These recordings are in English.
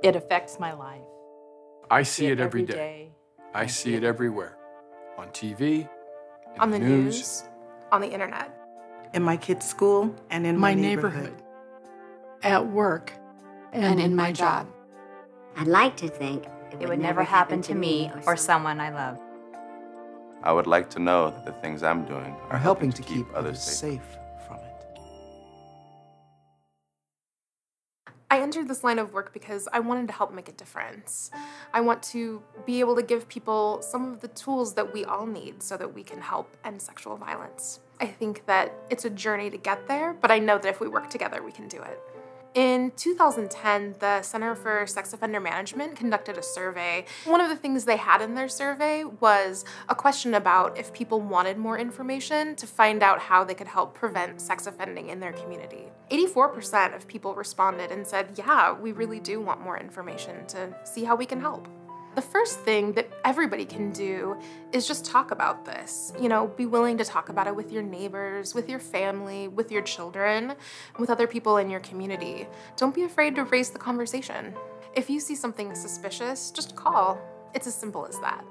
It affects my life. I see it every day. I see it everywhere. On TV, on the news, on the internet. In my kids' school and in my neighborhood. At work, and in my job. I'd like to think it would never happen to me or someone I love. I would like to know that the things I'm doing are helping to keep others safe from it. I entered this line of work because I wanted to help make a difference. I want to be able to give people some of the tools that we all need so that we can help end sexual violence. I think that it's a journey to get there, but I know that if we work together, we can do it. In 2010, the Center for Sex Offender Management conducted a survey. One of the things they had in their survey was a question about if people wanted more information to find out how they could help prevent sex offending in their community. 84% of people responded and said, yeah, we really do want more information to see how we can help. The first thing that everybody can do is just talk about this. You know, be willing to talk about it with your neighbors, with your family, with your children, with other people in your community. Don't be afraid to raise the conversation. If you see something suspicious, just call. It's as simple as that.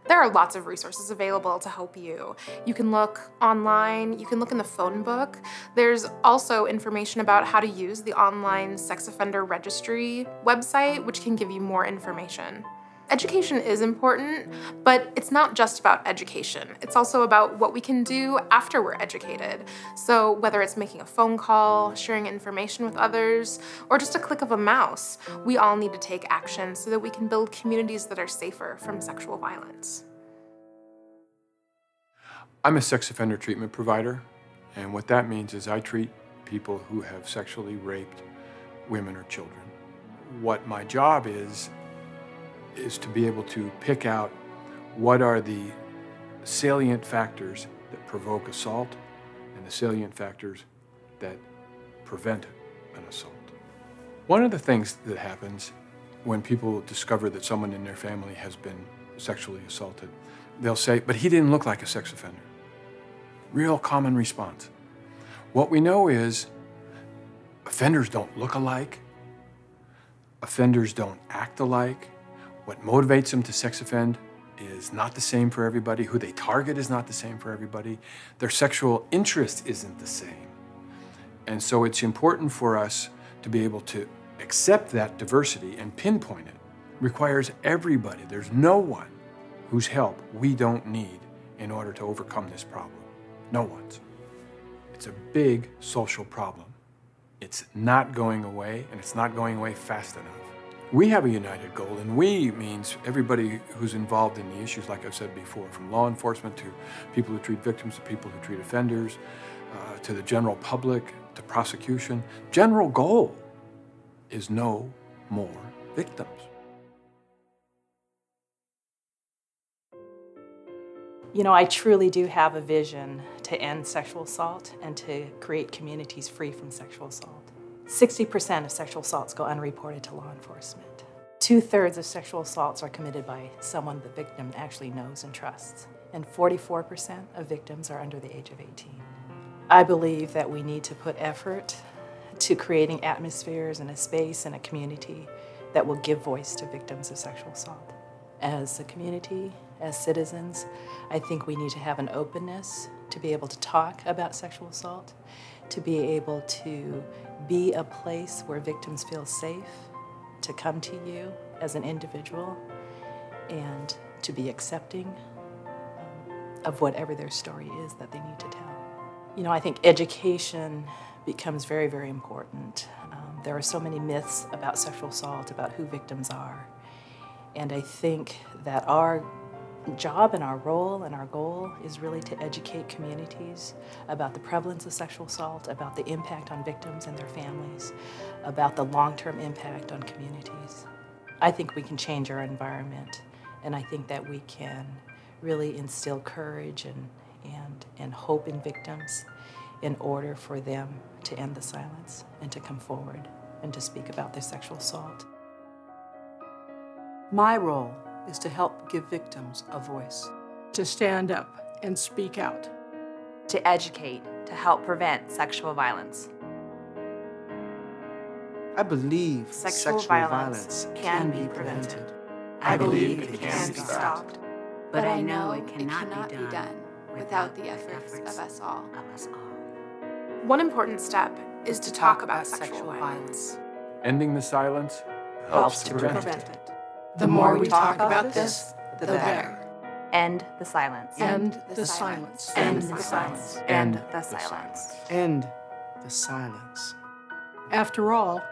There are lots of resources available to help you. You can look online, you can look in the phone book. There's also information about how to use the online sex offender registry website, which can give you more information. Education is important, but it's not just about education. It's also about what we can do after we're educated. So whether it's making a phone call, sharing information with others, or just a click of a mouse, we all need to take action so that we can build communities that are safer from sexual violence. I'm a sex offender treatment provider, and what that means is I treat people who have sexually raped women or children. What my job is to be able to pick out what are the salient factors that provoke assault and the salient factors that prevent an assault. One of the things that happens when people discover that someone in their family has been sexually assaulted, they'll say, but he didn't look like a sex offender. Real common response. What we know is offenders don't look alike. Offenders don't act alike. What motivates them to sex offend is not the same for everybody. Who they target is not the same for everybody. Their sexual interest isn't the same. And so it's important for us to be able to accept that diversity and pinpoint it. It requires everybody. There's no one whose help we don't need in order to overcome this problem. No one's. It's a big social problem. It's not going away, and it's not going away fast enough. We have a united goal, and we means everybody who's involved in the issues, like I've said before, from law enforcement to people who treat victims, to people who treat offenders, to the general public, to prosecution. General goal is no more victims. You know, I truly do have a vision to end sexual assault and to create communities free from sexual assault. 60% of sexual assaults go unreported to law enforcement. 2/3 of sexual assaults are committed by someone the victim actually knows and trusts. And 44% of victims are under the age of 18. I believe that we need to put effort to creating atmospheres and a space and a community that will give voice to victims of sexual assault. As a community, as citizens, I think we need to have an openness to be able to talk about sexual assault, to be able to be a place where victims feel safe, to come to you as an individual, and to be accepting of whatever their story is that they need to tell. You know, I think education becomes very, very important. There are so many myths about sexual assault, about who victims are. And I think that our job and our role and our goal is really to educate communities about the prevalence of sexual assault, about the impact on victims and their families, about the long-term impact on communities. I think we can change our environment, and I think that we can really instill courage and hope in victims in order for them to end the silence and to come forward and to speak about their sexual assault. My role is to help give victims a voice. To stand up and speak out. To educate, to help prevent sexual violence. I believe Sexual violence can be prevented. I believe believe it it can can be be stopped. stopped. But I know it cannot be done without the efforts of us all. One important step is to talk about sexual violence. Ending the silence Helps to prevent prevent it. The more we talk about this, the better. End the silence. End the silence. End the silence. End End the silence. End the silence. After all,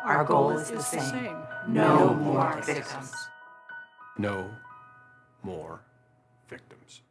Our goal is the same. No more victims. No more victims.